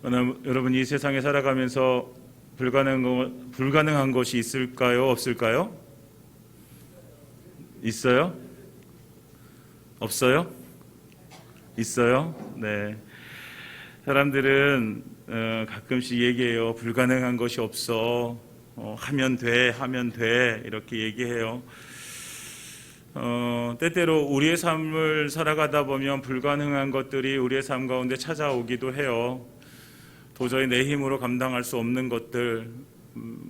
여러분 이 세상에 살아가면서 불가능한 것이 있을까요? 없을까요? 있어요? 없어요? 있어요? 네. 사람들은 가끔씩 얘기해요. 불가능한 것이 없어. 하면 돼 이렇게 얘기해요. 때때로 우리의 삶을 살아가다 보면 불가능한 것들이 우리의 삶 가운데 찾아오기도 해요. 도저히 내 힘으로 감당할 수 없는 것들,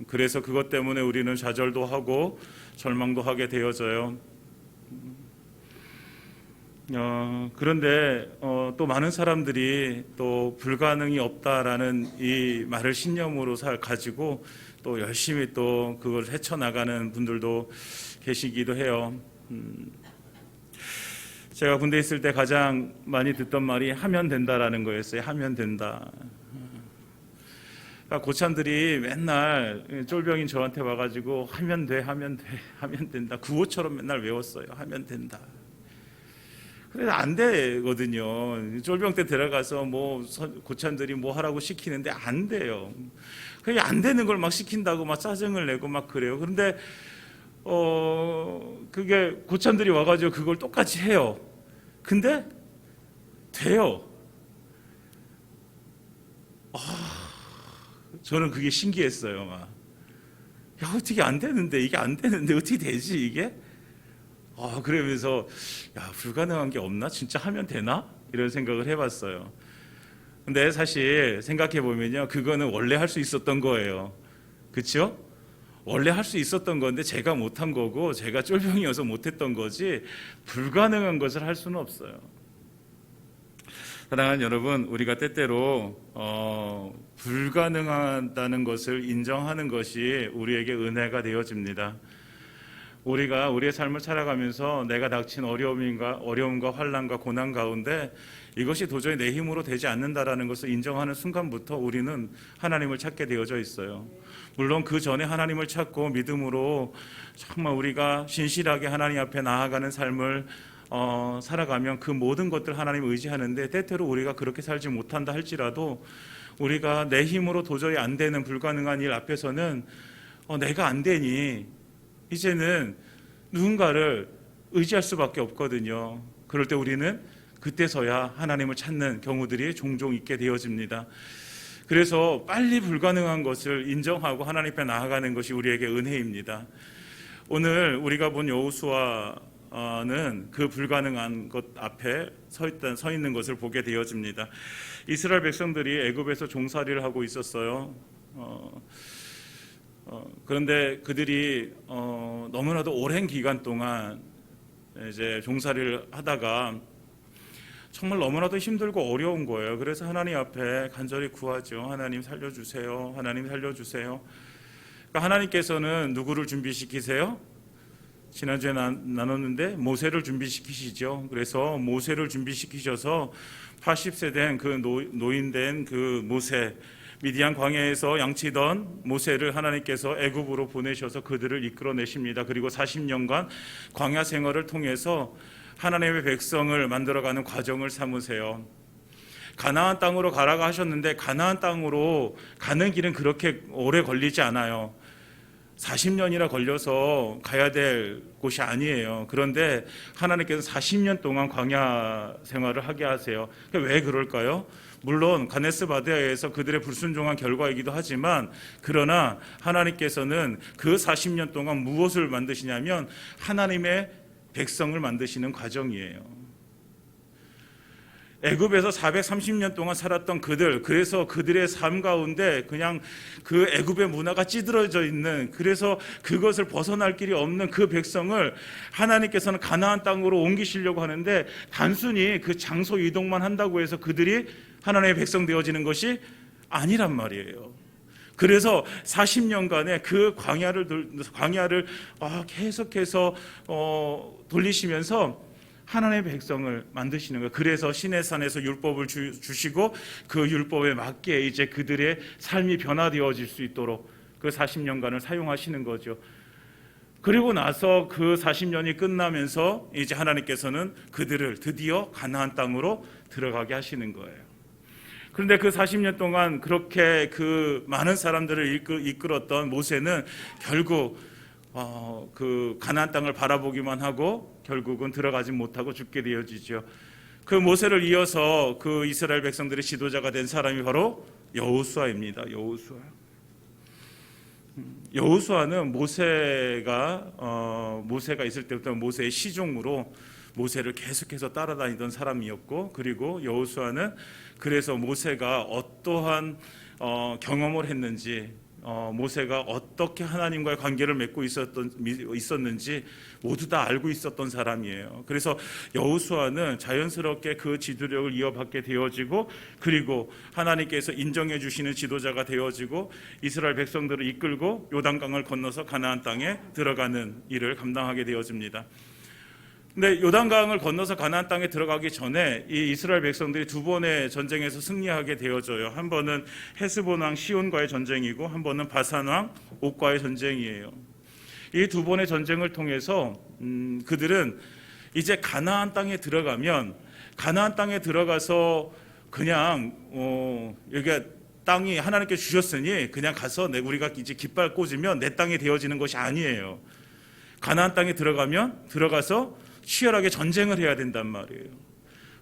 그래서 그것 때문에 우리는 좌절도 하고 절망도 하게 되어져요. 그런데 또 많은 사람들이 또 불가능이 없다라는 이 말을 신념으로 가지고 또 열심히 또 그걸 헤쳐나가는 분들도 계시기도 해요. 제가 군대에 있을 때 가장 많이 듣던 말이 하면 된다라는 거였어요. 하면 된다. 그러니까 고참들이 맨날 쫄병인 저한테 와가지고 하면 하면 된다. 구호처럼 맨날 외웠어요. 하면 된다. 그래서 안 되거든요. 쫄병 때 들어가서 고참들이 뭐 하라고 시키는데 안 돼요. 그냥 안 되는 걸 막 시킨다고 막 짜증을 내고 막 그래요. 그런데 그게 고참들이 와가지고 그걸 똑같이 해요. 근데 돼요. 저는 그게 신기했어요. 야, 어떻게 안 되는데, 이게 안 되는데 어떻게 되지 이게? 그러면서 야, 불가능한 게 없나? 진짜 하면 되나? 이런 생각을 해봤어요. 근데 사실 생각해 보면요, 그거는 원래 할 수 있었던 거예요. 그렇죠? 원래 할 수 있었던 건데 제가 못한 거고, 제가 쫄병이어서 못했던 거지 불가능한 것을 할 수는 없어요. 사랑하는 여러분, 우리가 때때로 불가능하다는 것을 인정하는 것이 우리에게 은혜가 되어집니다. 우리가 우리의 삶을 살아가면서 내가 닥친 어려움과 환난과 고난 가운데 이것이 도저히 내 힘으로 되지 않는다라는 것을 인정하는 순간부터 우리는 하나님을 찾게 되어져 있어요. 물론 그 전에 하나님을 찾고 믿음으로 정말 우리가 신실하게 하나님 앞에 나아가는 삶을 살아가면 그 모든 것들 하나님을 의지하는데, 때때로 우리가 그렇게 살지 못한다 할지라도 우리가 내 힘으로 도저히 안 되는 불가능한 일 앞에서는 내가 안 되니 이제는 누군가를 의지할 수밖에 없거든요. 그럴 때 우리는 그때서야 하나님을 찾는 경우들이 종종 있게 되어집니다. 그래서 빨리 불가능한 것을 인정하고 하나님 앞에 나아가는 것이 우리에게 은혜입니다. 오늘 우리가 본 여호수아는 그 불가능한 것 앞에 서 있는 것을 보게 되어집니다. 이스라엘 백성들이 애굽에서 종살이를 하고 있었어요. 그런데 그들이 너무나도 오랜 기간 동안 이제 종살이를 하다가 정말 너무나도 힘들고 어려운 거예요. 그래서 하나님 앞에 간절히 구하죠. 하나님 살려주세요. 하나님 살려주세요. 그러니까 하나님께서는 누구를 준비시키세요? 지난주에 나눴는데 모세를 준비시키시죠. 그래서 모세를 준비시키셔서 80세 된 그 노인된 그 모세, 미디안 광야에서 양치던 모세를 하나님께서 애굽으로 보내셔서 그들을 이끌어내십니다. 그리고 40년간 광야 생활을 통해서 하나님의 백성을 만들어가는 과정을 삼으세요. 가나안 땅으로 가라고 하셨는데 가나안 땅으로 가는 길은 그렇게 오래 걸리지 않아요. 40년이나 걸려서 가야 될 곳이 아니에요. 그런데 하나님께서 40년 동안 광야 생활을 하게 하세요. 왜 그럴까요? 물론 가데스 바네아에서 그들의 불순종한 결과이기도 하지만, 그러나 하나님께서는 그 40년 동안 무엇을 만드시냐면 하나님의 백성을 만드시는 과정이에요. 애굽에서 430년 동안 살았던 그들, 그래서 그들의 삶 가운데 그냥 그 애굽의 문화가 찌들어져 있는, 그래서 그것을 벗어날 길이 없는 그 백성을 하나님께서는 가나안 땅으로 옮기시려고 하는데, 단순히 그 장소 이동만 한다고 해서 그들이 하나님의 백성 되어지는 것이 아니란 말이에요. 그래서 40년간의 그 광야를 계속해서 돌리시면서 하나님의 백성을 만드시는 거예요. 그래서 시내산에서 율법을 주시고 그 율법에 맞게 이제 그들의 삶이 변화되어질 수 있도록 그 40년간을 사용하시는 거죠. 그리고 나서 그 40년이 끝나면서 이제 하나님께서는 그들을 드디어 가나안 땅으로 들어가게 하시는 거예요. 그런데 그 40년 동안 그렇게 그 많은 사람들을 이끌었던 모세는 결국 그 가나안 땅을 바라보기만 하고 결국은 들어가지 못하고 죽게 되어지죠. 그 모세를 이어서 그 이스라엘 백성들의 지도자가 된 사람이 바로 여호수아입니다. 여호수아는 모세가 있을 때부터 모세의 시종으로 모세를 계속해서 따라다니던 사람이었고, 그리고 여호수아는 그래서 모세가 어떠한 경험을 했는지, 모세가 어떻게 하나님과의 관계를 맺고 있었는지 모두 다 알고 있었던 사람이에요. 그래서 여호수아는 자연스럽게 그 지도력을 이어받게 되어지고, 그리고 하나님께서 인정해 주시는 지도자가 되어지고, 이스라엘 백성들을 이끌고 요단강을 건너서 가나안 땅에 들어가는 일을 감당하게 되어집니다. 근데 요단강을 건너서 가나안 땅에 들어가기 전에 이 이스라엘 백성들이 두 번의 전쟁에서 승리하게 되어져요. 한 번은 헤스본 왕 시온과의 전쟁이고, 한 번은 바산 왕 옥과의 전쟁이에요. 이 두 번의 전쟁을 통해서 그들은 이제 가나안 땅에 들어가면, 가나안 땅에 들어가서 그냥 여기가 땅이 하나님께 주셨으니 그냥 가서 우리가 이제 깃발 꽂으면 내 땅이 되어지는 것이 아니에요. 가나안 땅에 들어가서 치열하게 전쟁을 해야 된단 말이에요.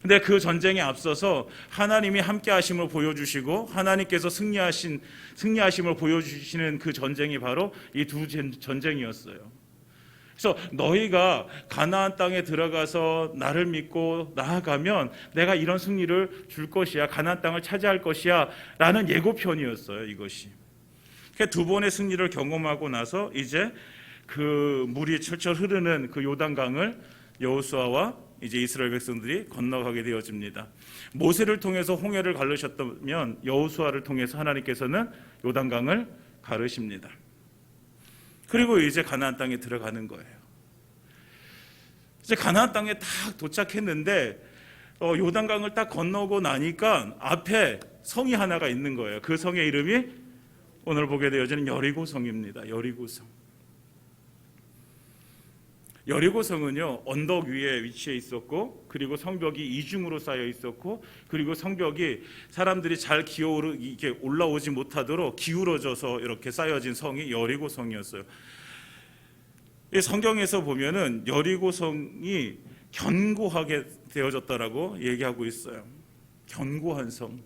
근데 그 전쟁에 앞서서 하나님이 함께 하심을 보여주시고, 하나님께서 승리하심을 보여주시는 그 전쟁이 바로 이 두 전쟁이었어요. 그래서 너희가 가나안 땅에 들어가서 나를 믿고 나아가면 내가 이런 승리를 줄 것이야, 가나안 땅을 차지할 것이야 라는 예고편이었어요. 이것이 두 번의 승리를 경험하고 나서 이제 그 물이 철철 흐르는 그 요단강을 여호수아와 이제 이스라엘 백성들이 건너가게 되어집니다. 모세를 통해서 홍해를 가르셨다면 여호수아를 통해서 하나님께서는 요단강을 가르십니다. 그리고 이제 가나안 땅에 들어가는 거예요. 이제 가나안 땅에 딱 도착했는데 요단강을 딱 건너고 나니까 앞에 성이 하나가 있는 거예요. 그 성의 이름이 오늘 보게 되어지는 여리고성입니다. 여리고성은요, 언덕 위에 위치해 있었고, 그리고 성벽이 이중으로 쌓여 있었고, 그리고 성벽이 사람들이 잘 이렇게 올라오지 못하도록 기울어져서 이렇게 쌓여진 성이 여리고성이었어요. 이 성경에서 보면은 여리고성이 견고하게 되어졌다라고 얘기하고 있어요. 견고한 성.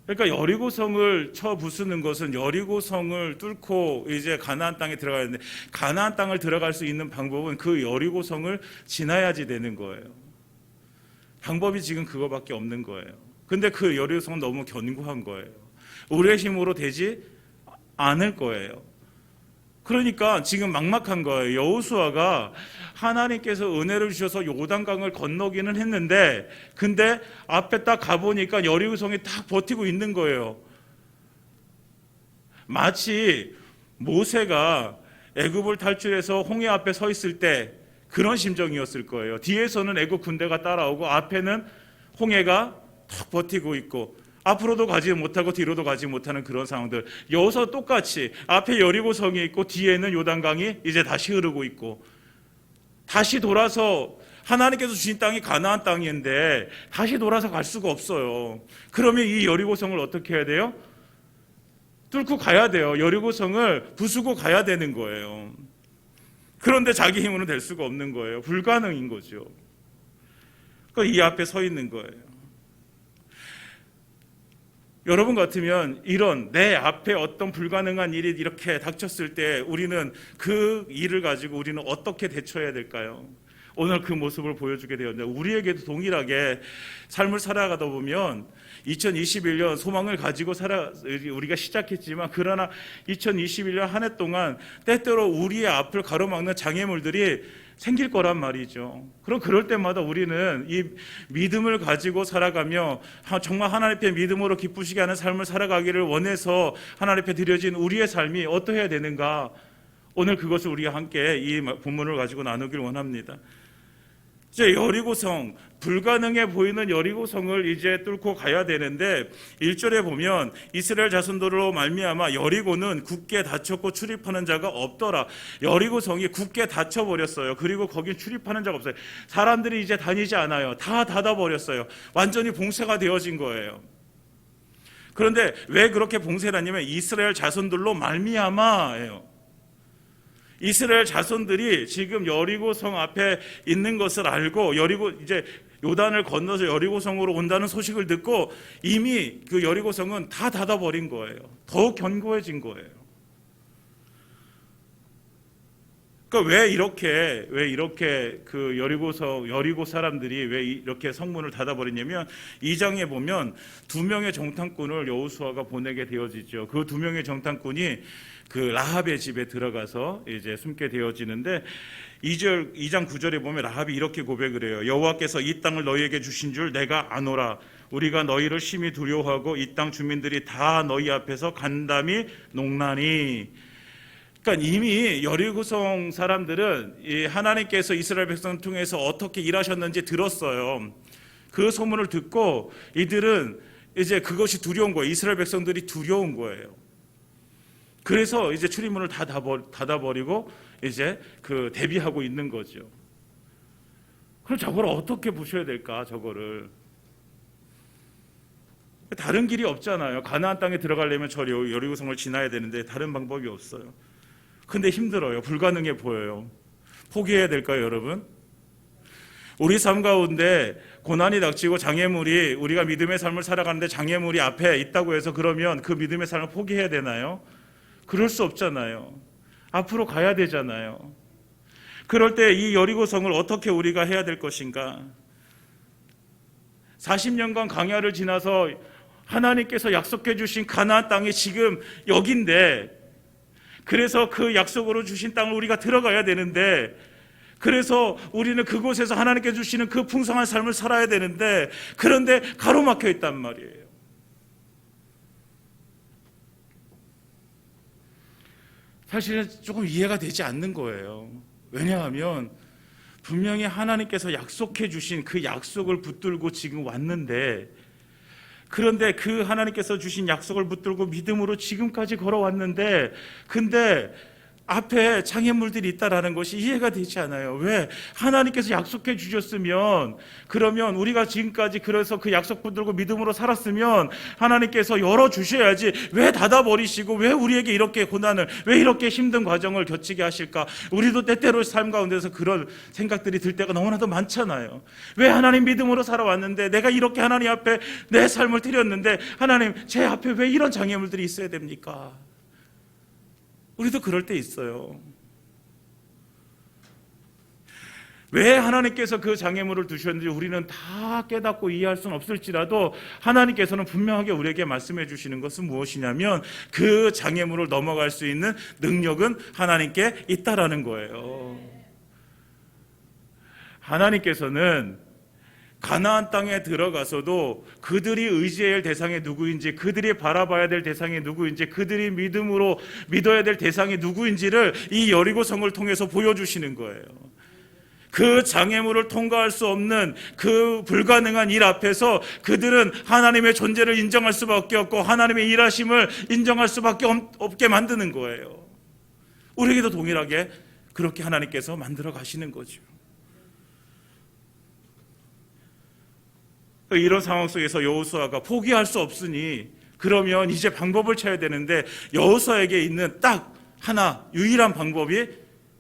그러니까 여리고성을 쳐 부수는 것은 여리고성을 뚫고 이제 가나안 땅에 들어가야 되는데, 가나안 땅을 들어갈 수 있는 방법은 그 여리고성을 지나야지 되는 거예요. 방법이 지금 그거밖에 없는 거예요. 근데 그 여리고성은 너무 견고한 거예요. 우리의 힘으로 되지 않을 거예요. 그러니까 지금 막막한 거예요. 여호수아가 하나님께서 은혜를 주셔서 요단강을 건너기는 했는데, 근데 앞에 딱 가보니까 여리고성이 딱 버티고 있는 거예요. 마치 모세가 애굽을 탈출해서 홍해 앞에 서 있을 때 그런 심정이었을 거예요. 뒤에서는 애굽 군대가 따라오고 앞에는 홍해가 탁 버티고 있고, 앞으로도 가지 못하고 뒤로도 가지 못하는 그런 상황들. 여기서 똑같이 앞에 여리고성이 있고 뒤에는 요단강이 이제 다시 흐르고 있고, 다시 돌아서 하나님께서 주신 땅이 가나안 땅인데 다시 돌아서 갈 수가 없어요. 그러면 이 여리고성을 어떻게 해야 돼요? 뚫고 가야 돼요. 여리고성을 부수고 가야 되는 거예요. 그런데 자기 힘으로는 될 수가 없는 거예요. 불가능인 거죠. 그러니까 이 앞에 서 있는 거예요. 여러분 같으면 이런 내 앞에 어떤 불가능한 일이 이렇게 닥쳤을 때 우리는 그 일을 가지고 우리는 어떻게 대처해야 될까요? 오늘 그 모습을 보여주게 되었는데, 우리에게도 동일하게 삶을 살아가다 보면 2021년 소망을 가지고 우리가 시작했지만, 그러나 2021년 한 해 동안 때때로 우리의 앞을 가로막는 장애물들이 생길 거란 말이죠. 그럼 그럴 때마다 우리는 이 믿음을 가지고 살아가며 정말 하나님 앞에 믿음으로 기쁘시게 하는 삶을 살아가기를 원해서 하나님 앞에 드려진 우리의 삶이 어떠해야 되는가, 오늘 그것을 우리가 함께 이 본문을 가지고 나누길 원합니다. 이제 여리고성, 불가능해 보이는 여리고성을 이제 뚫고 가야 되는데 1절에 보면 이스라엘 자손들로 말미암아 여리고는 굳게 닫혔고 출입하는 자가 없더라. 여리고성이 굳게 닫혀 버렸어요. 그리고 거기 출입하는 자가 없어요. 사람들이 이제 다니지 않아요. 다 닫아 버렸어요. 완전히 봉쇄가 되어진 거예요. 그런데 왜 그렇게 봉쇄를 하냐면 이스라엘 자손들로 말미암아예요. 이스라엘 자손들이 지금 여리고성 앞에 있는 것을 알고 이제 요단을 건너서 여리고성으로 온다는 소식을 듣고 이미 그 여리고성은 다 닫아버린 거예요. 더욱 견고해진 거예요. 그러니까 왜 이렇게 그 여리고 사람들이 왜 이렇게 성문을 닫아버리냐면 2장에 보면 2명의 정탐꾼을 여호수아가 보내게 되어지죠. 그 2명의 정탐꾼이 그 라합의 집에 들어가서 이제 숨게 되어지는데 2장 9절에 보면 라합이 이렇게 고백을 해요. 여호와께서 이 땅을 너희에게 주신 줄 내가 아노라. 우리가 너희를 심히 두려워하고 이 땅 주민들이 다 너희 앞에서 간담이 농나니. 그러니까 이미 여리고성 사람들은 이 하나님께서 이스라엘 백성을 통해서 어떻게 일하셨는지 들었어요. 그 소문을 듣고 이들은 이제 그것이 두려운 거예요. 이스라엘 백성들이 두려운 거예요. 그래서 이제 출입문을 다 닫아버리고 이제 그 대비하고 있는 거죠. 그럼 저걸 어떻게 부셔야 될까? 저거를 다른 길이 없잖아요. 가나안 땅에 들어가려면 저 여리고성을 지나야 되는데 다른 방법이 없어요. 근데 힘들어요. 불가능해 보여요. 포기해야 될까요, 여러분? 우리 삶 가운데 고난이 닥치고 장애물이 우리가 믿음의 삶을 살아가는데 장애물이 앞에 있다고 해서 그러면 그 믿음의 삶을 포기해야 되나요? 그럴 수 없잖아요. 앞으로 가야 되잖아요. 그럴 때 이 여리고성을 어떻게 우리가 해야 될 것인가? 40년간 광야를 지나서 하나님께서 약속해 주신 가나안 땅이 지금 여긴데, 그래서 그 약속으로 주신 땅을 우리가 들어가야 되는데, 그래서 우리는 그곳에서 하나님께 주시는 그 풍성한 삶을 살아야 되는데, 그런데 가로막혀 있단 말이에요. 사실은 조금 이해가 되지 않는 거예요. 왜냐하면 분명히 하나님께서 약속해 주신 그 약속을 붙들고 지금 왔는데, 그런데 그 하나님께서 주신 약속을 붙들고 믿음으로 지금까지 걸어왔는데, 근데 앞에 장애물들이 있다라는 것이 이해가 되지 않아요. 왜? 하나님께서 약속해 주셨으면, 그러면 우리가 지금까지 그래서 그 약속 붙들고 믿음으로 살았으면 하나님께서 열어주셔야지 왜 닫아버리시고 왜 우리에게 이렇게 고난을, 왜 이렇게 힘든 과정을 겪게 하실까? 우리도 때때로 삶 가운데서 그런 생각들이 들 때가 너무나도 많잖아요. 왜 하나님 믿음으로 살아왔는데, 내가 이렇게 하나님 앞에 내 삶을 드렸는데 하나님 제 앞에 왜 이런 장애물들이 있어야 됩니까? 우리도 그럴 때 있어요. 왜 하나님께서 그 장애물을 두셨는지 우리는 다 깨닫고 이해할 수는 없을지라도 하나님께서는 분명하게 우리에게 말씀해 주시는 것은 무엇이냐면 그 장애물을 넘어갈 수 있는 능력은 하나님께 있다라는 거예요. 하나님께서는 가나안 땅에 들어가서도 그들이 의지해야 할 대상이 누구인지, 그들이 바라봐야 될 대상이 누구인지, 그들이 믿음으로 믿어야 될 대상이 누구인지를 이 여리고성을 통해서 보여주시는 거예요. 그 장애물을 통과할 수 없는 그 불가능한 일 앞에서 그들은 하나님의 존재를 인정할 수밖에 없고 하나님의 일하심을 인정할 수밖에 없게 만드는 거예요. 우리에게도 동일하게 그렇게 하나님께서 만들어 가시는 거죠. 이런 상황 속에서 여호수아가 포기할 수 없으니 그러면 이제 방법을 찾아야 되는데, 여호수아에게 있는 딱 하나 유일한 방법이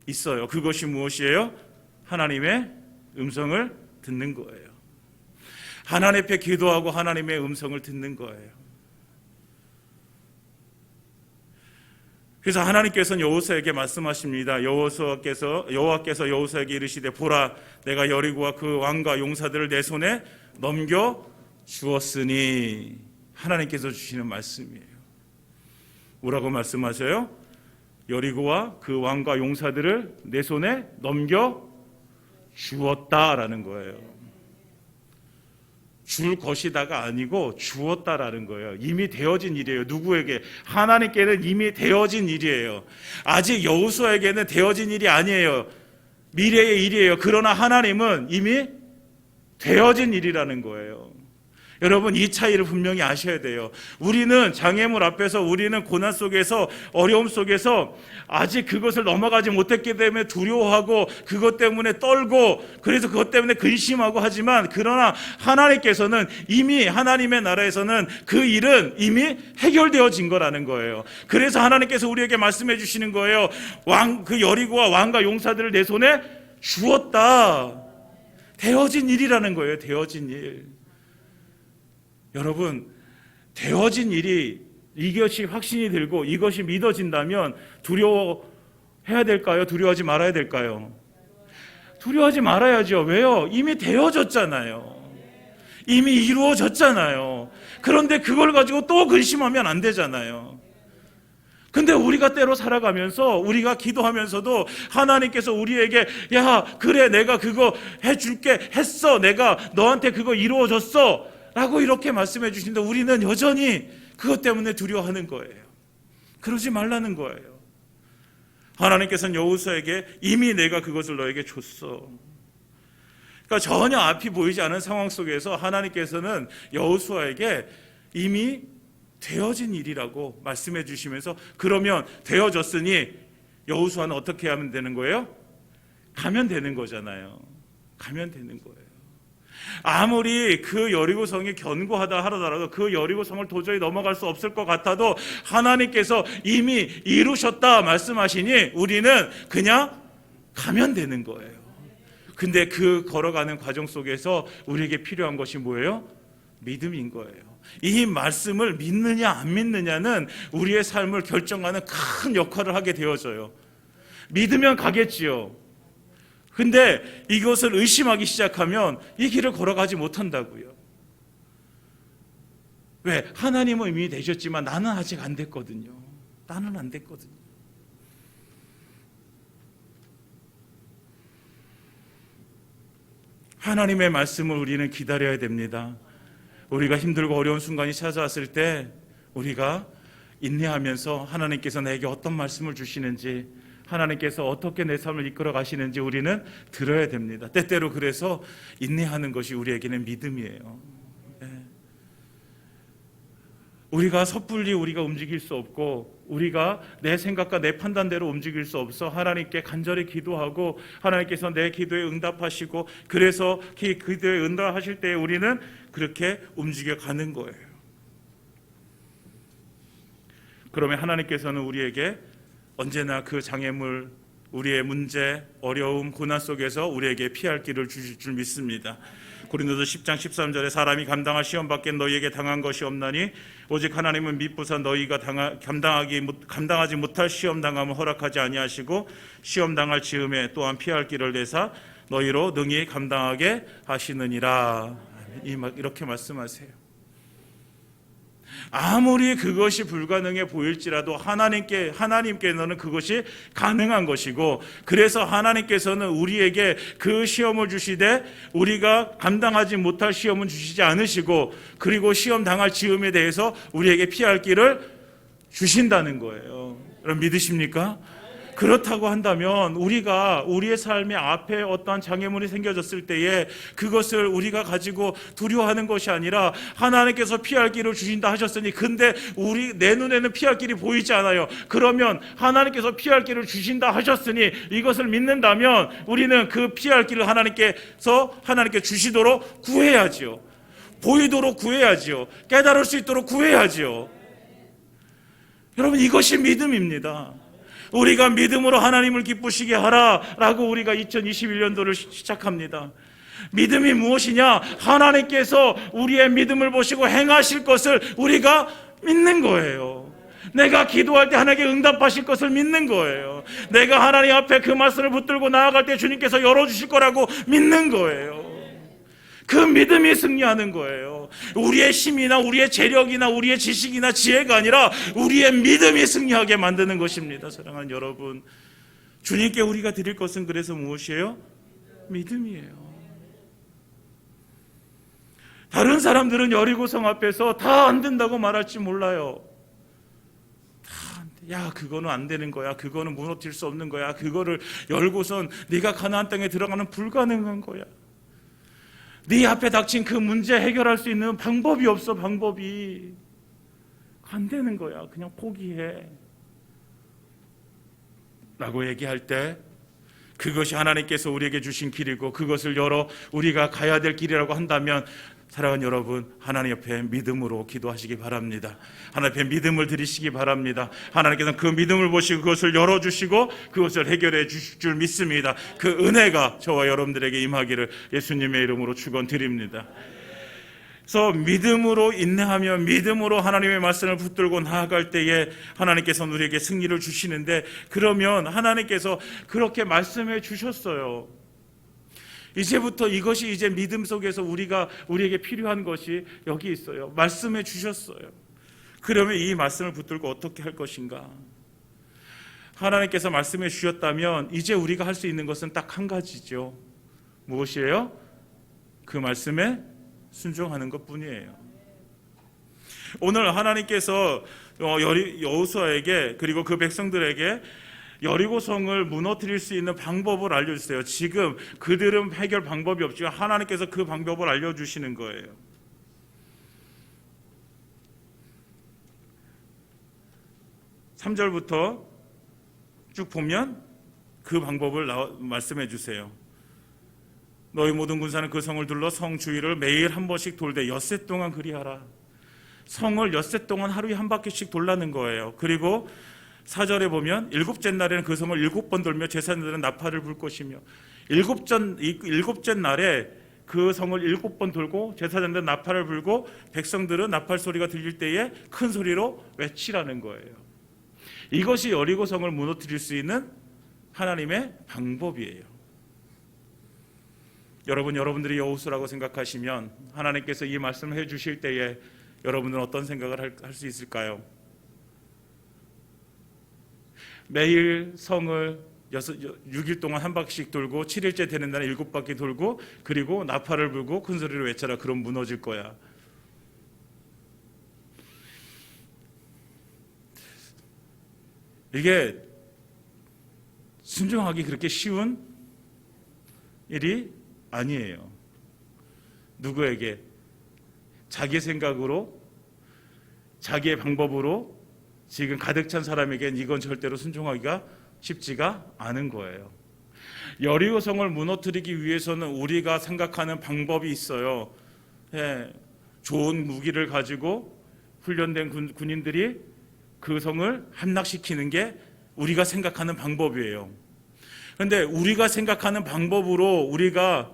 있어요. 그것이 무엇이에요? 하나님의 음성을 듣는 거예요. 하나님 앞에 기도하고 하나님의 음성을 듣는 거예요. 그래서 하나님께서는 여호수아에게 말씀하십니다. 여호와께서 여호수아에게 이르시되, 보라, 내가 여리고와 그 왕과 용사들을 내 손에 넘겨 주었으니. 하나님께서 주시는 말씀이에요. 뭐라고 말씀하셔요? 여리고와 그 왕과 용사들을 내 손에 넘겨 주었다라는 거예요. 줄 것이다가 아니고 주었다라는 거예요. 이미 되어진 일이에요. 누구에게? 하나님께는 이미 되어진 일이에요. 아직 여호수아에게는 되어진 일이 아니에요. 미래의 일이에요. 그러나 하나님은 이미 되어진 일이라는 거예요. 여러분, 이 차이를 분명히 아셔야 돼요. 우리는 장애물 앞에서, 우리는 고난 속에서, 어려움 속에서 아직 그것을 넘어가지 못했기 때문에 두려워하고 그것 때문에 떨고 그래서 그것 때문에 근심하고 하지만, 그러나 하나님께서는 이미, 하나님의 나라에서는 그 일은 이미 해결되어진 거라는 거예요. 그래서 하나님께서 우리에게 말씀해 주시는 거예요. 그 여리고와 왕과 용사들을 내 손에 주었다. 되어진 일이라는 거예요. 되어진 일. 여러분, 되어진 일이, 이것이 확신이 들고 이것이 믿어진다면 두려워해야 될까요? 두려워하지 말아야 될까요? 두려워하지 말아야죠. 왜요? 이미 되어졌잖아요. 이미 이루어졌잖아요. 그런데 그걸 가지고 또 근심하면 안 되잖아요. 근데 우리가 때로 살아가면서, 우리가 기도하면서도 하나님께서 우리에게, 야, 그래, 내가 그거 해줄게, 했어, 내가 너한테 그거 이루어졌어 라고 이렇게 말씀해 주시는데, 우리는 여전히 그것 때문에 두려워하는 거예요. 그러지 말라는 거예요. 하나님께서는 여호수아에게 이미 내가 그것을 너에게 줬어. 그러니까 전혀 앞이 보이지 않은 상황 속에서 하나님께서는 여호수아에게 이미 되어진 일이라고 말씀해 주시면서, 그러면 되어졌으니 여호수아는 어떻게 하면 되는 거예요? 가면 되는 거잖아요. 가면 되는 거예요. 아무리 그 여리고성이 견고하다 하더라도, 그 여리고성을 도저히 넘어갈 수 없을 것 같아도 하나님께서 이미 이루셨다 말씀하시니 우리는 그냥 가면 되는 거예요. 근데 그 걸어가는 과정 속에서 우리에게 필요한 것이 뭐예요? 믿음인 거예요. 이 말씀을 믿느냐 안 믿느냐는 우리의 삶을 결정하는 큰 역할을 하게 되어져요. 믿으면 가겠지요. 근데 이것을 의심하기 시작하면 이 길을 걸어가지 못한다고요. 왜? 하나님은 이미 되셨지만 나는 아직 안 됐거든요. 나는 안 됐거든요. 하나님의 말씀을 우리는 기다려야 됩니다. 우리가 힘들고 어려운 순간이 찾아왔을 때 우리가 인내하면서 하나님께서 내게 어떤 말씀을 주시는지, 하나님께서 어떻게 내 삶을 이끌어 가시는지 우리는 들어야 됩니다. 때때로 그래서 인내하는 것이 우리에게는 믿음이에요. 우리가 섣불리 우리가 움직일 수 없고, 우리가 내 생각과 내 판단대로 움직일 수 없어 하나님께 간절히 기도하고 하나님께서 내 기도에 응답하시고, 그래서 그 기도에 응답하실 때 우리는 그렇게 움직여 가는 거예요. 그러면 하나님께서는 우리에게 언제나 그 장애물, 우리의 문제, 어려움, 고난 속에서 우리에게 피할 길을 주실 줄 믿습니다. 고린도서 10장 13절에 사람이 감당할 시험 밖에 너희에게 당한 것이 없나니 오직 하나님은 미쁘사 너희가 감당하지 못할 시험 당함을 허락하지 아니하시고 시험 당할 즈음에 또한 피할 길을 내사 너희로 능히 감당하게 하시느니라. 이렇게 말씀하세요. 아무리 그것이 불가능해 보일지라도 하나님께서는 그것이 가능한 것이고, 그래서 하나님께서는 우리에게 그 시험을 주시되 우리가 감당하지 못할 시험은 주시지 않으시고, 그리고 시험 당할 즈음에 대해서 우리에게 피할 길을 주신다는 거예요. 여러분 믿으십니까? 그렇다고 한다면 우리가 우리의 삶의 앞에 어떠한 장애물이 생겨졌을 때에 그것을 우리가 가지고 두려워하는 것이 아니라, 하나님께서 피할 길을 주신다 하셨으니, 근데 내 눈에는 피할 길이 보이지 않아요. 그러면 하나님께서 피할 길을 주신다 하셨으니 이것을 믿는다면 우리는 그 피할 길을 하나님께 주시도록 구해야지요. 보이도록 구해야지요. 깨달을 수 있도록 구해야지요. 여러분, 이것이 믿음입니다. 우리가 믿음으로 하나님을 기쁘시게 하라라고 우리가 2021년도를 시작합니다. 믿음이 무엇이냐? 하나님께서 우리의 믿음을 보시고 행하실 것을 우리가 믿는 거예요. 내가 기도할 때 하나님께 응답하실 것을 믿는 거예요. 내가 하나님 앞에 그 말씀을 붙들고 나아갈 때 주님께서 열어주실 거라고 믿는 거예요. 그 믿음이 승리하는 거예요. 우리의 힘이나 우리의 재력이나 우리의 지식이나 지혜가 아니라 우리의 믿음이 승리하게 만드는 것입니다. 사랑하는 여러분, 주님께 우리가 드릴 것은 그래서 무엇이에요? 믿음이에요. 다른 사람들은 여리고성 앞에서 다 안 된다고 말할지 몰라요. 다 안 돼. 야, 그거는 안 되는 거야. 그거는 무너뜨릴 수 없는 거야. 그거를 열고선 네가 가나안 땅에 들어가는 불가능한 거야. 네 앞에 닥친 그 문제 해결할 수 있는 방법이 없어. 방법이 안 되는 거야. 그냥 포기해 라고 얘기할 때 그것이 하나님께서 우리에게 주신 길이고 그것을 열어 우리가 가야 될 길이라고 한다면, 사랑하는 여러분, 하나님 옆에 믿음으로 기도하시기 바랍니다. 하나님 앞에 믿음을 드리시기 바랍니다. 하나님께서는 그 믿음을 보시고 그것을 열어주시고 그것을 해결해 주실 줄 믿습니다. 그 은혜가 저와 여러분들에게 임하기를 예수님의 이름으로 축원드립니다. 그래서 믿음으로 인내하며 믿음으로 하나님의 말씀을 붙들고 나아갈 때에 하나님께서는 우리에게 승리를 주시는데, 그러면 하나님께서 그렇게 말씀해 주셨어요. 이제부터 이것이 이제 믿음 속에서 우리에게 필요한 것이 여기 있어요. 말씀해 주셨어요. 그러면 이 말씀을 붙들고 어떻게 할 것인가? 하나님께서 말씀해 주셨다면 이제 우리가 할 수 있는 것은 딱 한 가지죠. 무엇이에요? 그 말씀에 순종하는 것뿐이에요. 오늘 하나님께서 여호수아에게 그리고 그 백성들에게 여리고성을 무너뜨릴 수 있는 방법을 알려주세요. 지금 그들은 해결 방법이 없지만 하나님께서 그 방법을 알려주시는 거예요. 3절부터 쭉 보면 그 방법을 말씀해 주세요. 너희 모든 군사는 그 성을 둘러 성 주위를 매일 한 번씩 돌되 엿새 동안 그리하라. 성을 엿새 동안 하루에 한 바퀴씩 돌라는 거예요. 그리고 4절에 보면 일곱째 날에는 그 성을 7번 돌며 제사장들은 나팔을 불 것이며, 일곱째 날에 그 성을 7번 돌고 제사장들은 나팔을 불고 백성들은 나팔 소리가 들릴 때에 큰 소리로 외치라는 거예요. 이것이 여리고 성을 무너뜨릴 수 있는 하나님의 방법이에요. 여러분들이 여호수라고 생각하시면 하나님께서 이 말씀을 해주실 때에 여러분들은 어떤 생각을 할 수 있을까요? 매일 성을 6일 동안 한 바퀴씩 돌고 7일째 되는 날에 7바퀴 돌고 그리고 나팔을 불고 큰 소리로 외쳐라. 그럼 무너질 거야. 이게 순종하기 그렇게 쉬운 일이 아니에요. 누구에게? 자기 생각으로, 자기의 방법으로 지금 가득 찬 사람에겐 이건 절대로 순종하기가 쉽지가 않은 거예요. 여리고성을 무너뜨리기 위해서는 우리가 생각하는 방법이 있어요. 좋은 무기를 가지고 훈련된 군인들이 그 성을 함락시키는 게 우리가 생각하는 방법이에요. 그런데 우리가 생각하는 방법으로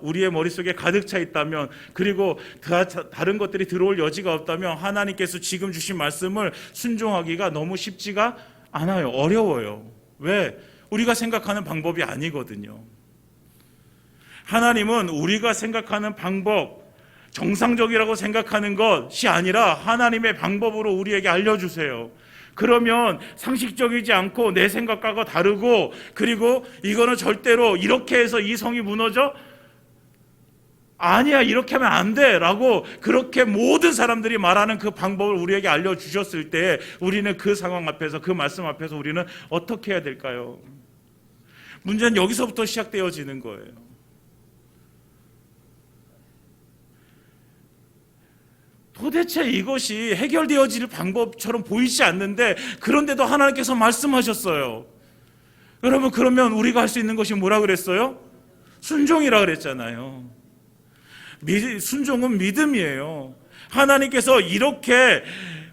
우리의 머릿속에 가득 차 있다면, 그리고 다른 것들이 들어올 여지가 없다면 하나님께서 지금 주신 말씀을 순종하기가 너무 쉽지가 않아요. 어려워요. 왜? 우리가 생각하는 방법이 아니거든요. 하나님은 우리가 생각하는 방법, 정상적이라고 생각하는 것이 아니라 하나님의 방법으로 우리에게 알려주세요. 그러면 상식적이지 않고 내 생각과 다르고, 그리고 이거는 절대로 이렇게 해서 이 성이 무너져? 아니야, 이렇게 하면 안 돼 라고 그렇게 모든 사람들이 말하는 그 방법을 우리에게 알려주셨을 때 우리는 그 상황 앞에서, 그 말씀 앞에서 우리는 어떻게 해야 될까요? 문제는 여기서부터 시작되어지는 거예요. 도대체 이것이 해결되어질 방법처럼 보이지 않는데, 그런데도 하나님께서 말씀하셨어요. 여러분, 그러면 우리가 할 수 있는 것이 뭐라 그랬어요? 순종이라 그랬잖아요. 순종은 믿음이에요. 하나님께서 이렇게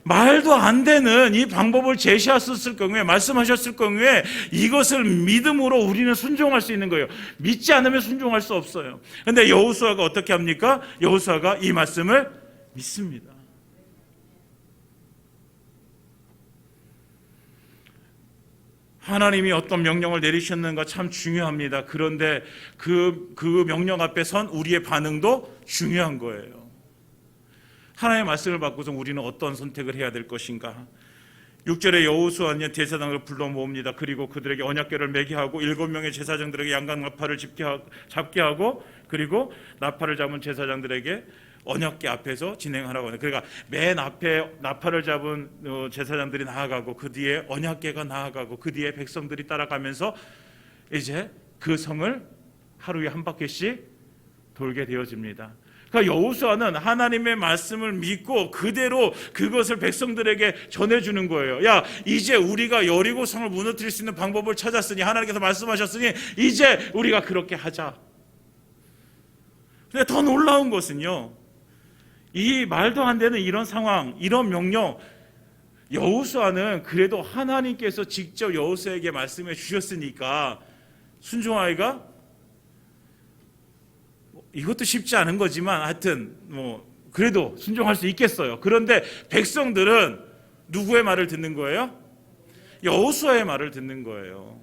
말도 안 되는 이 방법을 제시하셨을 경우에, 말씀하셨을 경우에 이것을 믿음으로 우리는 순종할 수 있는 거예요. 믿지 않으면 순종할 수 없어요. 그런데 여호수아가 어떻게 합니까? 여호수아가 이 말씀을 믿습니다. 하나님이 어떤 명령을 내리셨는가 참 중요합니다. 그런데 그 명령 앞에 선 우리의 반응도 중요한 거예요. 하나님의 말씀을 받고서 우리는 어떤 선택을 해야 될 것인가? 6절에 여호수아는 제사장을 불러 모읍니다. 그리고 그들에게 언약궤를 매게 하고 7명의 제사장들에게 양각 나팔을 잡게 하고, 그리고 나팔을 잡은 제사장들에게 언약궤 앞에서 진행하라고 하는. 그러니까 맨 앞에 나팔을 잡은 제사장들이 나아가고 그 뒤에 언약궤가 나아가고 그 뒤에 백성들이 따라가면서 이제 그 성을 하루에 한 바퀴씩 돌게 되어집니다. 그러니까 여호수아는 하나님의 말씀을 믿고 그대로 그것을 백성들에게 전해주는 거예요. 야, 이제 우리가 여리고 성을 무너뜨릴 수 있는 방법을 찾았으니, 하나님께서 말씀하셨으니 이제 우리가 그렇게 하자. 근데 더 놀라운 것은요, 이 말도 안 되는 이런 상황, 이런 명령, 여호수아는 그래도 하나님께서 직접 여호수아에게 말씀해 주셨으니까 순종하기가 이것도 쉽지 않은 거지만 하여튼 그래도 순종할 수 있겠어요. 그런데 백성들은 누구의 말을 듣는 거예요? 여호수아의 말을 듣는 거예요.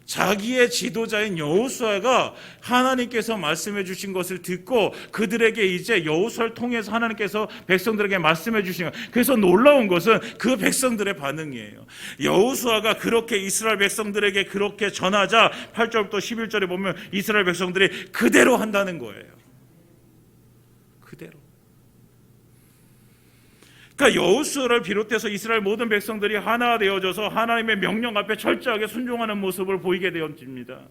자기의 지도자인 여호수아가 하나님께서 말씀해 주신 것을 듣고 그들에게 이제 여호수아를 통해서 하나님께서 백성들에게 말씀해 주신 것. 그래서 놀라운 것은 그 백성들의 반응이에요. 여호수아가 그렇게 이스라엘 백성들에게 그렇게 전하자 8절부터 11절에 보면 이스라엘 백성들이 그대로 한다는 거예요. 그대로. 그러니까 여호수아를 비롯해서 이스라엘 모든 백성들이 하나 되어져서 하나님의 명령 앞에 철저하게 순종하는 모습을 보이게 되어집니다.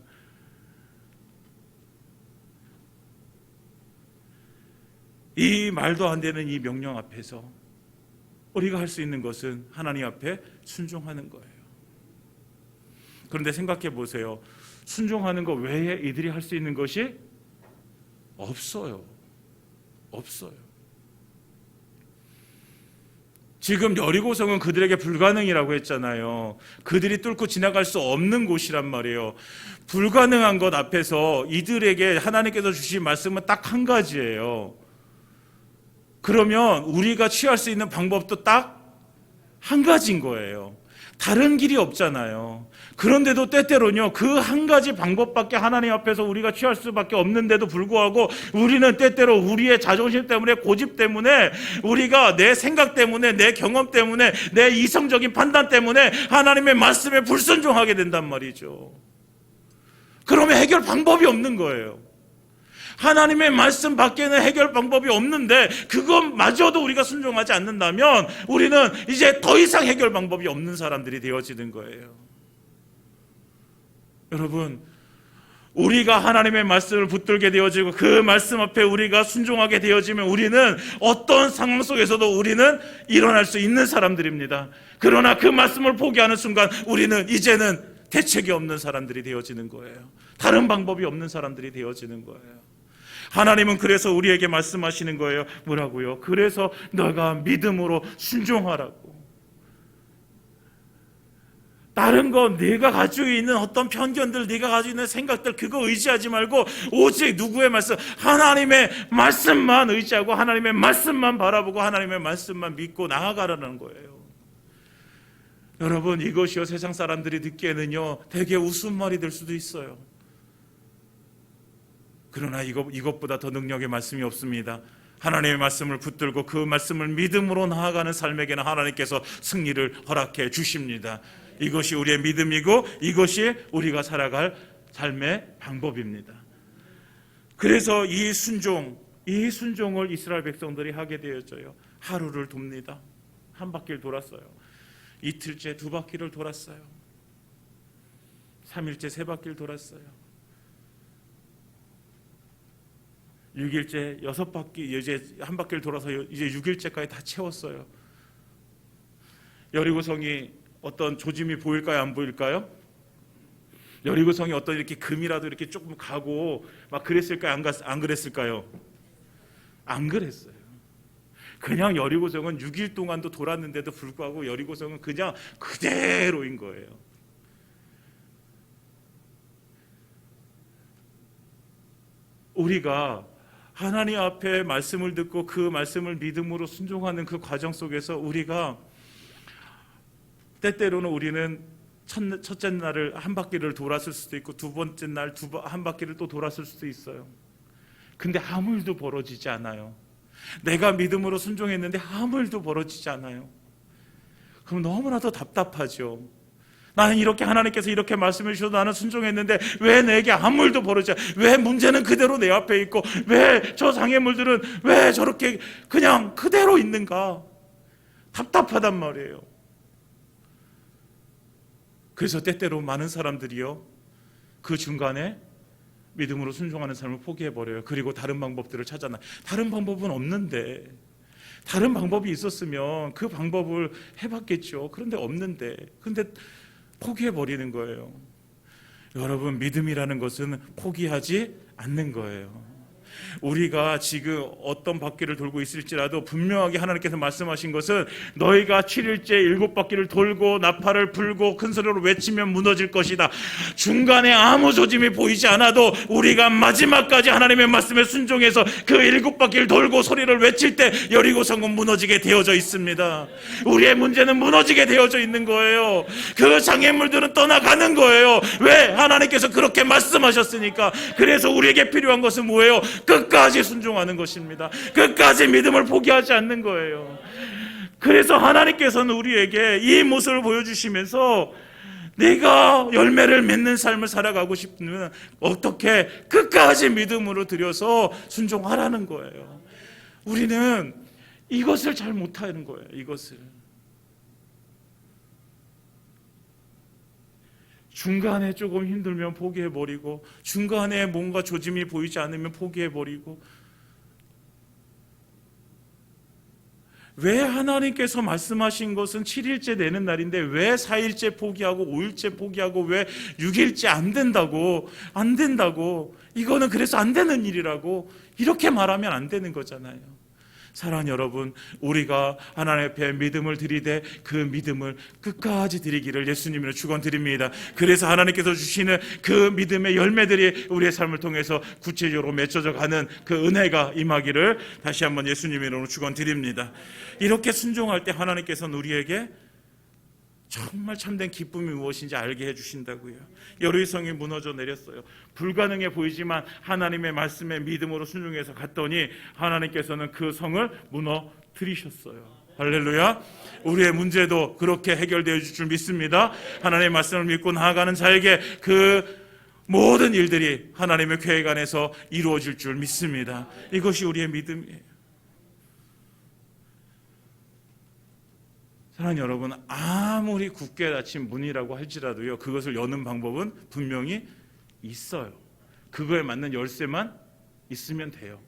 이 말도 안 되는 이 명령 앞에서 우리가 할 수 있는 것은 하나님 앞에 순종하는 거예요. 그런데 생각해 보세요. 순종하는 것 외에 이들이 할 수 있는 것이 없어요. 없어요. 지금 여리고성은 그들에게 불가능이라고 했잖아요. 그들이 뚫고 지나갈 수 없는 곳이란 말이에요. 불가능한 것 앞에서 이들에게 하나님께서 주신 말씀은 딱 한 가지예요. 그러면 우리가 취할 수 있는 방법도 딱 한 가지인 거예요. 다른 길이 없잖아요. 그런데도 때때로는요, 그 한 가지 방법밖에 하나님 앞에서 우리가 취할 수밖에 없는데도 불구하고 우리는 때때로 우리의 자존심 때문에, 고집 때문에, 우리가 내 생각 때문에, 내 경험 때문에, 내 이성적인 판단 때문에 하나님의 말씀에 불순종하게 된단 말이죠. 그러면 해결 방법이 없는 거예요. 하나님의 말씀 밖에는 해결 방법이 없는데 그것마저도 우리가 순종하지 않는다면 우리는 이제 더 이상 해결 방법이 없는 사람들이 되어지는 거예요. 여러분, 우리가 하나님의 말씀을 붙들게 되어지고 그 말씀 앞에 우리가 순종하게 되어지면 우리는 어떤 상황 속에서도 우리는 일어날 수 있는 사람들입니다. 그러나 그 말씀을 포기하는 순간 우리는 이제는 대책이 없는 사람들이 되어지는 거예요. 다른 방법이 없는 사람들이 되어지는 거예요. 하나님은 그래서 우리에게 말씀하시는 거예요. 뭐라고요? 그래서 너가 믿음으로 순종하라고. 다른 거, 네가 가지고 있는 어떤 편견들, 네가 가지고 있는 생각들, 그거 의지하지 말고 오직 누구의 말씀? 하나님의 말씀만 의지하고 하나님의 말씀만 바라보고 하나님의 말씀만 믿고 나아가라는 거예요. 여러분, 이것이요, 세상 사람들이 듣기에는요 되게 웃음말이 될 수도 있어요. 그러나 이것보다 더 능력의 말씀이 없습니다. 하나님의 말씀을 붙들고 그 말씀을 믿음으로 나아가는 삶에게는 하나님께서 승리를 허락해 주십니다. 이것이 우리의 믿음이고 이것이 우리가 살아갈 삶의 방법입니다. 그래서 이 순종을 이스라엘 백성들이 하게 되어져요. 하루를 돕니다. 한 바퀴를 돌았어요. 이틀째 2바퀴를 돌았어요. 3일째 3바퀴를 돌았어요. 6일째 6바퀴, 이제 한 바퀴를 돌아서 이제 6일째까지 다 채웠어요. 여리고성이 어떤 조짐이 보일까요? 안 보일까요? 여리고성이 어떤 이렇게 금이라도 이렇게 조금 가고 막 그랬을까요? 안 그랬을까요? 안 그랬어요. 그냥 여리고성은 6일 동안도 돌았는데도 불구하고 여리고성은 그냥 그대로인 거예요. 우리가 하나님 앞에 말씀을 듣고 그 말씀을 믿음으로 순종하는 그 과정 속에서 우리가 때때로는 우리는 첫째 날을 한 바퀴를 돌았을 수도 있고 두 번째 날 한 바퀴를 또 돌았을 수도 있어요. 근데 아무 일도 벌어지지 않아요. 내가 믿음으로 순종했는데 아무 일도 벌어지지 않아요. 그럼 너무나도 답답하죠. 나는 이렇게 하나님께서 이렇게 말씀해 주셔도 나는 순종했는데 왜 내게 아무 일도 벌어지지 않아? 왜 문제는 그대로 내 앞에 있고 왜 저 장애물들은 왜 저렇게 그냥 그대로 있는가? 답답하단 말이에요. 그래서 때때로 많은 사람들이요, 그 중간에 믿음으로 순종하는 삶을 포기해버려요. 그리고 다른 방법들을 찾아놔요. 다른 방법은 없는데, 다른 방법이 있었으면 그 방법을 해봤겠죠. 그런데 없는데, 그런데 포기해버리는 거예요. 여러분, 믿음이라는 것은 포기하지 않는 거예요. 우리가 지금 어떤 바퀴를 돌고 있을지라도 분명하게 하나님께서 말씀하신 것은 너희가 7일째 7바퀴를 돌고 나팔을 불고 큰 소리로 외치면 무너질 것이다. 중간에 아무 조짐이 보이지 않아도 우리가 마지막까지 하나님의 말씀에 순종해서 그 7바퀴를 돌고 소리를 외칠 때 여리고 성은 무너지게 되어져 있습니다. 우리의 문제는 무너지게 되어져 있는 거예요. 그 장애물들은 떠나가는 거예요. 왜? 하나님께서 그렇게 말씀하셨으니까. 그래서 우리에게 필요한 것은 뭐예요? 끝까지 순종하는 것입니다. 끝까지 믿음을 포기하지 않는 거예요. 그래서 하나님께서는 우리에게 이 모습을 보여주시면서 내가 열매를 맺는 삶을 살아가고 싶으면 어떻게 끝까지 믿음으로 들여서 순종하라는 거예요. 우리는 이것을 잘 못하는 거예요. 이것을 중간에 조금 힘들면 포기해버리고, 중간에 뭔가 조짐이 보이지 않으면 포기해버리고, 왜 하나님께서 말씀하신 것은 7일째 내는 날인데 왜 4일째 포기하고 5일째 포기하고 왜 6일째 안 된다고 이거는 그래서 안 되는 일이라고 이렇게 말하면 안 되는 거잖아요. 사랑하는 여러분, 우리가 하나님 앞에 믿음을 드리되 그 믿음을 끝까지 드리기를 예수님으로 축원드립니다. 그래서 하나님께서 주시는 그 믿음의 열매들이 우리의 삶을 통해서 구체적으로 맺혀져 가는 그 은혜가 임하기를 다시 한번 예수님으로 축원드립니다. 이렇게 순종할 때 하나님께서는 우리에게 정말 참된 기쁨이 무엇인지 알게 해주신다고요. 여리고성이 무너져 내렸어요. 불가능해 보이지만 하나님의 말씀에 믿음으로 순종해서 갔더니 하나님께서는 그 성을 무너뜨리셨어요. 할렐루야. 우리의 문제도 그렇게 해결되어 줄 줄 믿습니다. 하나님의 말씀을 믿고 나아가는 자에게 그 모든 일들이 하나님의 계획 안에서 이루어질 줄 믿습니다. 이것이 우리의 믿음이에요. 사랑하는 여러분, 아무리 굳게 닫힌 문이라고 할지라도요, 그것을 여는 방법은 분명히 있어요. 그거에 맞는 열쇠만 있으면 돼요.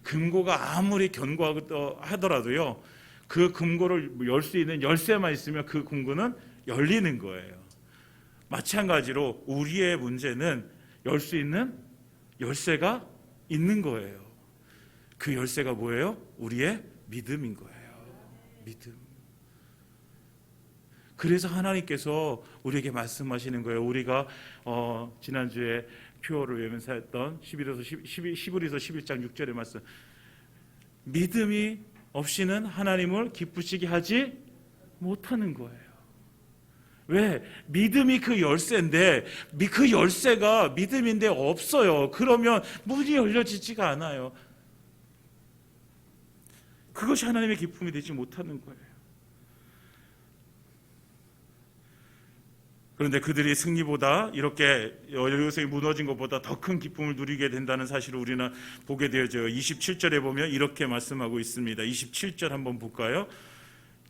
금고가 아무리 견고하더라도요, 그 금고를 열 수 있는 열쇠만 있으면 그 금고는 열리는 거예요. 마찬가지로 우리의 문제는 열 수 있는 열쇠가 있는 거예요. 그 열쇠가 뭐예요? 우리의 믿음인 거예요. 믿음. 그래서 하나님께서 우리에게 말씀하시는 거예요. 우리가 지난주에 표어를 외면서 했던 히브리서 11장 6절의 말씀, 믿음이 없이는 하나님을 기쁘시게 하지 못하는 거예요. 왜? 믿음이 그 열쇠인데 그 열쇠가 믿음인데 없어요. 그러면 문이 열려지지가 않아요. 그것이 하나님의 기쁨이 되지 못하는 거예요. 그런데 그들이 승리보다 이렇게 여리고성이 무너진 것보다 더 큰 기쁨을 누리게 된다는 사실을 우리는 보게 되어져요. 27절에 보면 이렇게 말씀하고 있습니다. 27절 한번 볼까요?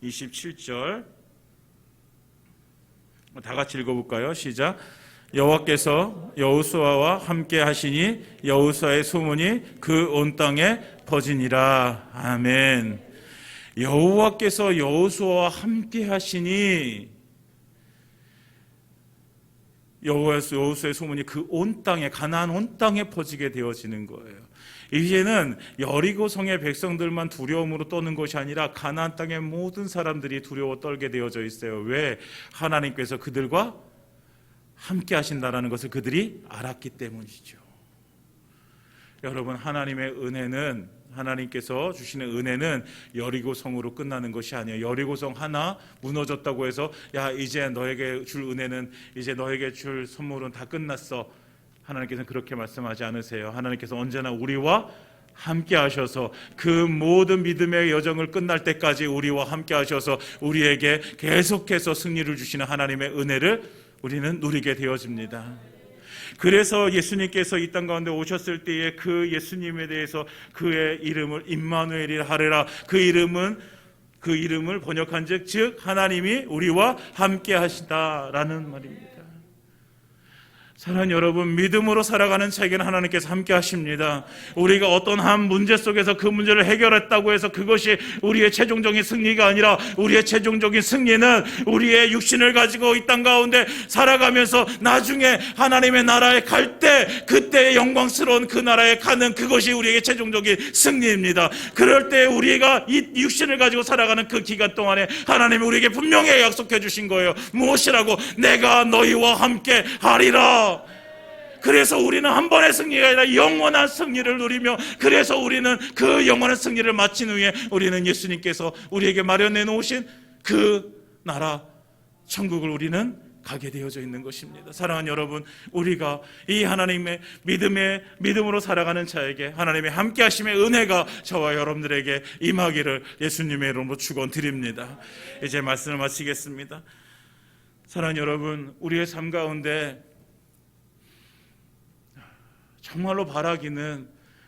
27절 다 같이 읽어볼까요? 시작. 여호와께서 여호수아와 함께 하시니 여호수아의 소문이 그 온 땅에 퍼지니라. 아멘. 여호와께서 여호수아와 함께 하시니 여호수아의 소문이 그 온 땅에, 가나안 온 땅에 퍼지게 되어지는 거예요. 이제는 여리고성의 백성들만 두려움으로 떠는 것이 아니라 가나안 땅의 모든 사람들이 두려워 떨게 되어져 있어요. 왜? 하나님께서 그들과 함께 하신다는 것을 그들이 알았기 때문이죠. 여러분, 하나님께서 주시는 은혜는 여리고성으로 끝나는 것이 아니에요. 여리고성 하나 무너졌다고 해서 야, 이제 너에게 줄 은혜는, 이제 너에게 줄 선물은 다 끝났어. 하나님께서는 그렇게 말씀하지 않으세요. 하나님께서 언제나 우리와 함께 하셔서 그 모든 믿음의 여정을 끝날 때까지 우리와 함께 하셔서 우리에게 계속해서 승리를 주시는 하나님의 은혜를 우리는 누리게 되어집니다. 그래서 예수님께서 이 땅 가운데 오셨을 때에 그 예수님에 대해서 그의 이름을 임마누엘이라 하리라, 그 이름을 번역한즉 즉 하나님이 우리와 함께 하시다라는 말입니다. 사랑하는 여러분, 믿음으로 살아가는 자에게는 하나님께서 함께 하십니다. 우리가 어떤 한 문제 속에서 그 문제를 해결했다고 해서 그것이 우리의 최종적인 승리가 아니라 우리의 최종적인 승리는 우리의 육신을 가지고 이 땅 가운데 살아가면서 나중에 하나님의 나라에 갈 때 그때의 영광스러운 그 나라에 가는 그것이 우리에게 최종적인 승리입니다. 그럴 때 우리가 이 육신을 가지고 살아가는 그 기간 동안에 하나님이 우리에게 분명히 약속해 주신 거예요. 무엇이라고? 내가 너희와 함께 하리라. 그래서 우리는 한 번의 승리가 아니라 영원한 승리를 누리며, 그래서 우리는 그 영원한 승리를 마친 후에 우리는 예수님께서 우리에게 마련해 놓으신 그 나라 천국을 우리는 가게 되어져 있는 것입니다. 사랑하는 여러분, 우리가 이 하나님의 믿음으로 살아가는 자에게 하나님의 함께 하심의 은혜가 저와 여러분들에게 임하기를 예수님의 이름으로 축원드립니다. 이제 말씀을 마치겠습니다. 사랑하는 여러분, 우리의 삶 가운데 정말로 바라기는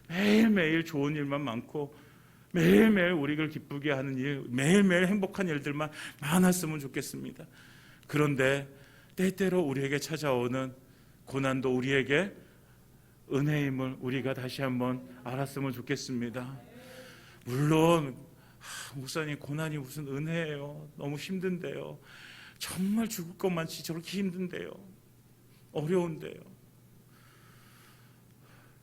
매일매일 좋은 일만 많고 매일매일 우리를 기쁘게 하는 일, 매일매일 행복한 일들만 많았으면 좋겠습니다. 그런데 때때로 우리에게 찾아오는 고난도 우리에게 은혜임을 우리가 다시 한번 알았으면 좋겠습니다. 물론 목사님, 고난이 무슨 은혜예요? 너무 힘든데요. 정말 죽을 것만치 저렇게 힘든데요. 어려운데요.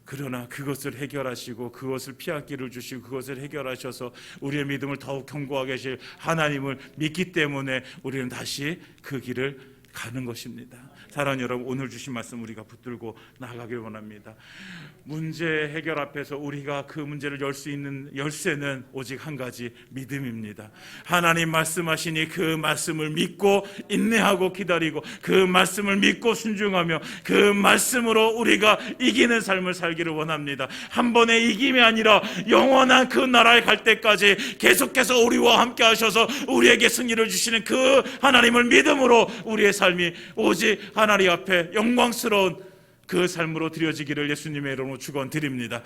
그러나 그것을 해결하시고 그것을 피할 길을 주시고 그것을 해결하셔서 우리의 믿음을 더욱 견고하게 하실 하나님을 믿기 때문에 우리는 다시 그 길을 가는 것입니다. 사랑하는 여러분, 오늘 주신 말씀 우리가 붙들고 나아가길 원합니다. 문제 해결 앞에서 우리가 그 문제를 열 수 있는 열쇠는 오직 한 가지, 믿음입니다. 하나님 말씀하시니 그 말씀을 믿고 인내하고 기다리고 그 말씀을 믿고 순종하며 그 말씀으로 우리가 이기는 삶을 살기를 원합니다. 한 번의 이김이 아니라 영원한 그 나라에 갈 때까지 계속해서 우리와 함께 하셔서 우리에게 승리를 주시는 그 하나님을 믿음으로 우리의 삶이 오직 하나님 앞에 영광스러운 그 삶으로 드려지기를 예수님의 이름으로 축원드립니다.